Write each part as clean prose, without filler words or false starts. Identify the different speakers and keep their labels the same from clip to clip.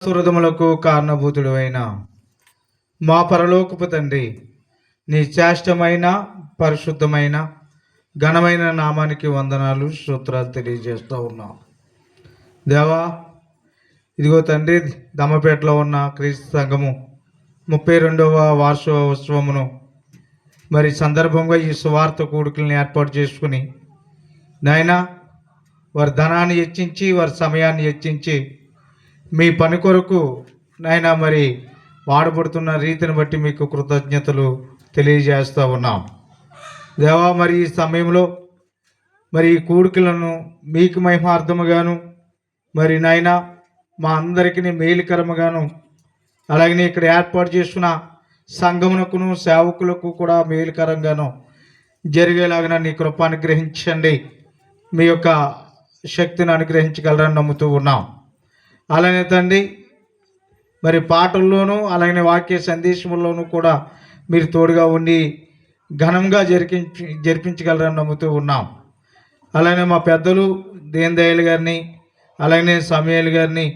Speaker 1: సురదములకు కారణభూతుడు అయిన మా పరలోకపు తండ్రి, నీ శ్రేష్టమైన పరిశుద్ధమైన ఘనమైన నామానికి వందనాలు స్తోత్రాలు తెలియజేస్తూ ఉన్నాం. దేవా, ఇదిగో తండ్రి, దమ్మపేటలో ఉన్న క్రీస్తు సంఘము 32వ వార్షిక ఉత్సవమును మరి సందర్భంగా ఈ సువార్త కూడికలను ఏర్పాటు చేసుకుని నాయన వారి ధనాన్ని హెచ్చించి వారి సమయాన్ని హెచ్చించి మీ పని కొరకు నాయన మరి వాడబడుతున్న రీతిని బట్టి మీకు కృతజ్ఞతలు తెలియజేస్తూ ఉన్నాం. దేవా, మరి ఈ సమయంలో మరి ఈ కూడికలను మీకు మహిమార్థముగాను మరి నాయన మా అందరికీ మేలుకరముగాను అలాగనే ఇక్కడ ఏర్పాటు చేసుకున్న సంఘమునకును సేవకులకు కూడా మేలుకరంగాను జరిగేలాగా నీ కృప అనుగ్రహించండి. మీ యొక్క శక్తిని అనుగ్రహించగలరని నమ్ముతూ ఉన్నాం. అలానే తండ్రి, మరి పాటల్లోనూ అలాగే వాక్య సందేశంలోనూ కూడా మీరు తోడుగా ఉండి ఘనంగా జరిపించగలరని నమ్ముతూ ఉన్నాం. అలానే మా పెద్దలు దీన్ దయాళ్ గారిని అలాగే సమయల్ గారిని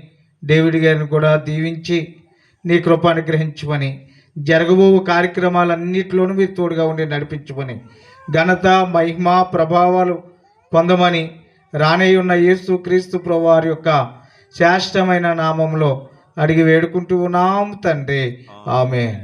Speaker 1: డేవిడ్ గారిని కూడా దీవించి నీ కృప అనుగ్రహించమని, జరగబో కార్యక్రమాలన్నింటిలోనూ మీరు తోడుగా ఉండి నడిపించమని, ఘనత మహిమ ప్రభావాలు పొందమని రానేయున్న యేసు క్రీస్తు ప్రభువు వారి యొక్క శ్రేష్టమైన నామంలో అడిగి వేడుకుంటూ ఉన్నాం తండ్రి. ఆమేన్.